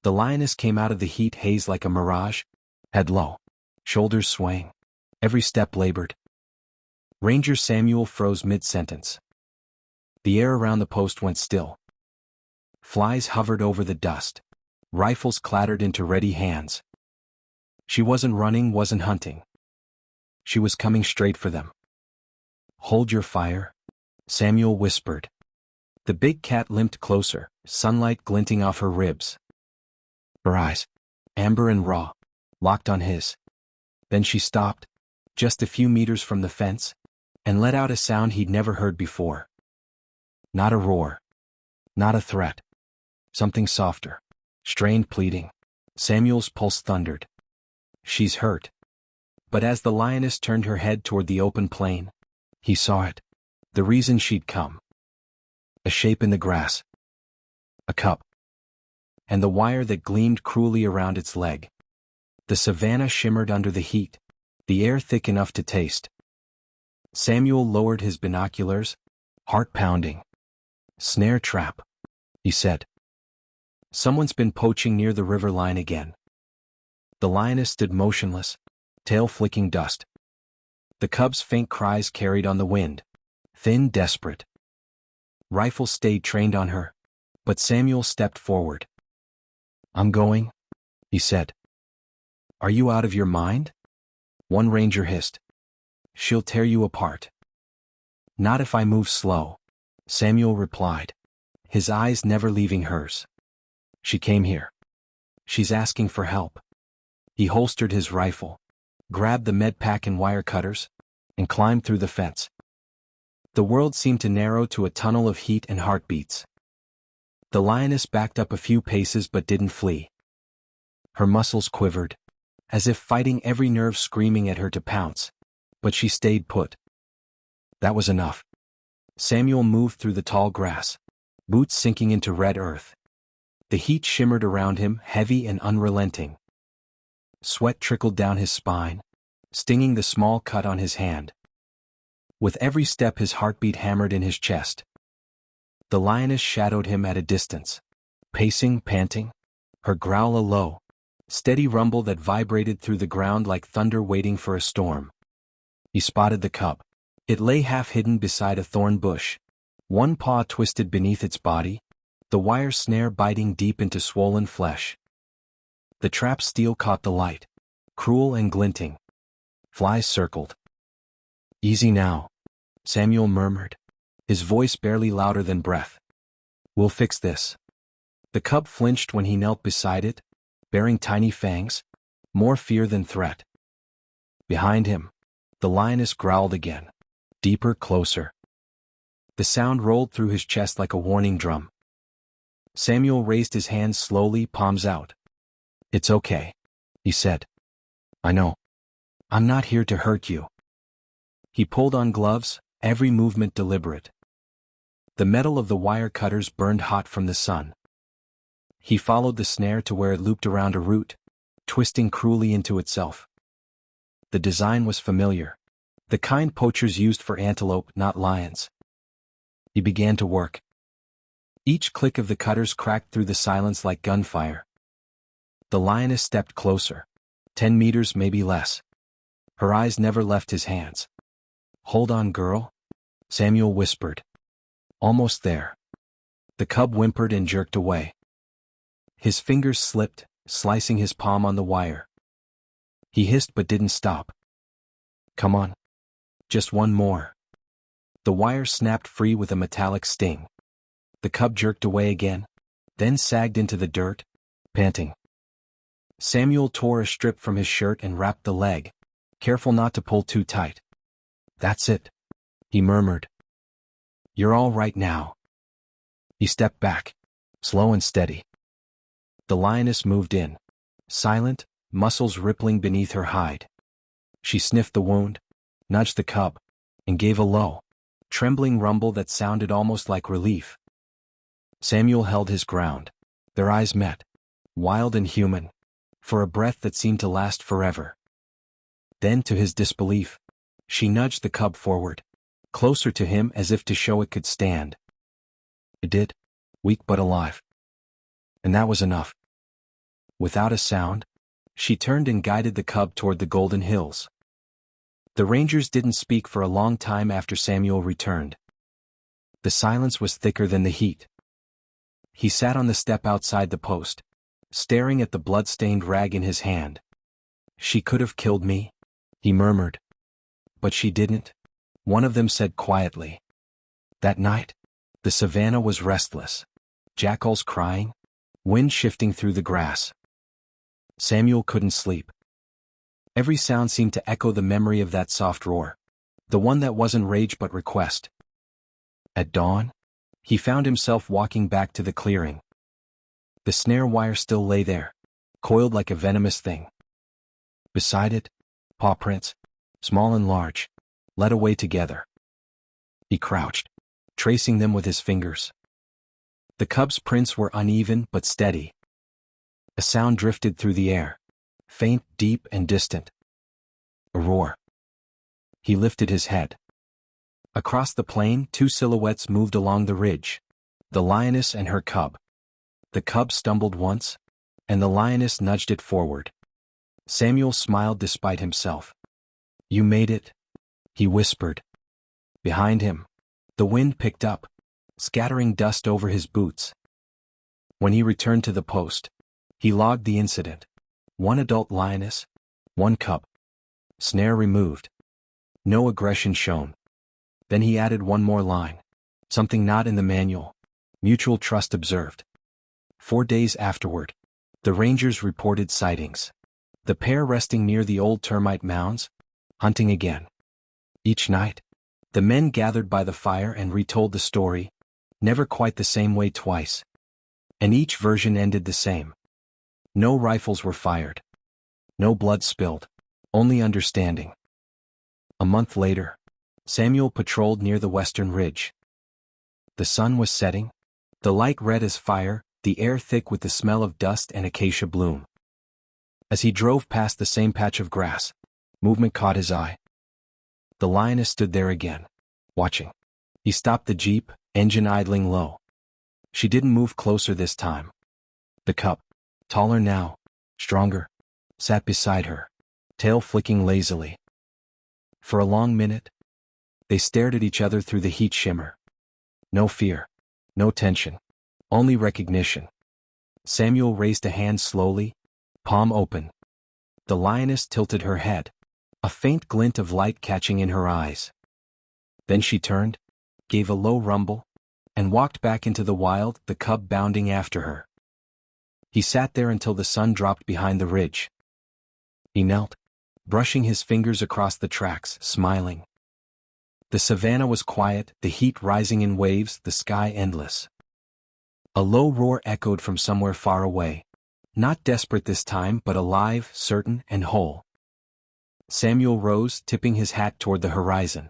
The lioness came out of the heat haze like a mirage, head low, shoulders swaying, every step labored. Ranger Samuel froze mid-sentence. The air around the post went still. Flies hovered over the dust. Rifles clattered into ready hands. She wasn't running, wasn't hunting. She was coming straight for them. "Hold your fire," Samuel whispered. The big cat limped closer, sunlight glinting off her ribs. Her eyes, amber and raw, locked on his. Then she stopped, just a few meters from the fence, and let out a sound he'd never heard before. Not a roar. Not a threat. Something softer. Strained pleading. Samuel's pulse thundered. She's hurt. But as the lioness turned her head toward the open plain, he saw it. The reason she'd come. A shape in the grass. A cub. And the wire that gleamed cruelly around its leg. The savanna shimmered under the heat, the air thick enough to taste. Samuel lowered his binoculars, heart pounding. "Snare trap," he said. "Someone's been poaching near the river line again." The lioness stood motionless, tail flicking dust. The cub's faint cries carried on the wind, thin, desperate. Rifles stayed trained on her, but Samuel stepped forward. "I'm going," he said. "Are you out of your mind?" One ranger hissed. "She'll tear you apart." "Not if I move slow," Samuel replied, his eyes never leaving hers. "She came here. She's asking for help." He holstered his rifle, grabbed the med pack and wire cutters, and climbed through the fence. The world seemed to narrow to a tunnel of heat and heartbeats. The lioness backed up a few paces but didn't flee. Her muscles quivered, as if fighting every nerve screaming at her to pounce, but she stayed put. That was enough. Samuel moved through the tall grass, boots sinking into red earth. The heat shimmered around him, heavy and unrelenting. Sweat trickled down his spine, stinging the small cut on his hand. With every step his heartbeat hammered in his chest. The lioness shadowed him at a distance, pacing, panting, her growl a low, steady rumble that vibrated through the ground like thunder waiting for a storm. He spotted the cub. It lay half-hidden beside a thorn bush, one paw twisted beneath its body, the wire snare biting deep into swollen flesh. The trap steel caught the light, cruel and glinting. Flies circled. "Easy now," Samuel murmured, his voice barely louder than breath. "We'll fix this." The cub flinched when he knelt beside it, bearing tiny fangs, more fear than threat. Behind him, the lioness growled again, deeper, closer. The sound rolled through his chest like a warning drum. Samuel raised his hands slowly, palms out. "It's okay," he said. "I know. I'm not here to hurt you." He pulled on gloves, every movement deliberate. The metal of the wire cutters burned hot from the sun. He followed the snare to where it looped around a root, twisting cruelly into itself. The design was familiar, the kind poachers used for antelope, not lions. He began to work. Each click of the cutters cracked through the silence like gunfire. The lioness stepped closer, 10 meters, maybe less. Her eyes never left his hands. "Hold on, girl," Samuel whispered. "Almost there." The cub whimpered and jerked away. His fingers slipped, slicing his palm on the wire. He hissed but didn't stop. "Come on. Just one more." The wire snapped free with a metallic sting. The cub jerked away again, then sagged into the dirt, panting. Samuel tore a strip from his shirt and wrapped the leg, careful not to pull too tight. "That's it," he murmured. "You're all right now." He stepped back, slow and steady. The lioness moved in, silent, muscles rippling beneath her hide. She sniffed the wound, nudged the cub, and gave a low, trembling rumble that sounded almost like relief. Samuel held his ground. Their eyes met, wild and human, for a breath that seemed to last forever. Then, to his disbelief, she nudged the cub forward, closer to him as if to show it could stand. It did, weak but alive. And that was enough. Without a sound, she turned and guided the cub toward the golden hills. The rangers didn't speak for a long time after Samuel returned. The silence was thicker than the heat. He sat on the step outside the post, staring at the blood-stained rag in his hand. "She could have killed me," he murmured. "But she didn't," one of them said quietly. That night, the savanna was restless. Jackals crying, wind shifting through the grass. Samuel couldn't sleep. Every sound seemed to echo the memory of that soft roar, the one that wasn't rage but request. At dawn, he found himself walking back to the clearing. The snare wire still lay there, coiled like a venomous thing. Beside it, paw prints, small and large, led away together. He crouched, tracing them with his fingers. The cub's prints were uneven but steady. A sound drifted through the air, faint, deep, and distant. A roar. He lifted his head. Across the plain, two silhouettes moved along the ridge, the lioness and her cub. The cub stumbled once, and the lioness nudged it forward. Samuel smiled despite himself. "You made it," he whispered. Behind him, the wind picked up, scattering dust over his boots. When he returned to the post, he logged the incident. 1 adult lioness, 1 cub. Snare removed. No aggression shown. Then he added one more line. Something not in the manual. Mutual trust observed. 4 days afterward, the rangers reported sightings. The pair resting near the old termite mounds, hunting again. Each night, the men gathered by the fire and retold the story, never quite the same way twice. And each version ended the same. No rifles were fired. No blood spilled. Only understanding. A month later, Samuel patrolled near the western ridge. The sun was setting, the light red as fire, the air thick with the smell of dust and acacia bloom. As he drove past the same patch of grass, movement caught his eye. The lioness stood there again, watching. He stopped the jeep, engine idling low. She didn't move closer this time. The cub, taller now, stronger, sat beside her, tail flicking lazily. For a long minute, they stared at each other through the heat shimmer. No fear, no tension, only recognition. Samuel raised a hand slowly, palm open. The lioness tilted her head, a faint glint of light catching in her eyes. Then she turned, gave a low rumble, and walked back into the wild, the cub bounding after her. He sat there until the sun dropped behind the ridge. He knelt, brushing his fingers across the tracks, smiling. The savanna was quiet, the heat rising in waves, the sky endless. A low roar echoed from somewhere far away, not desperate this time but alive, certain, and whole. Samuel rose, tipping his hat toward the horizon.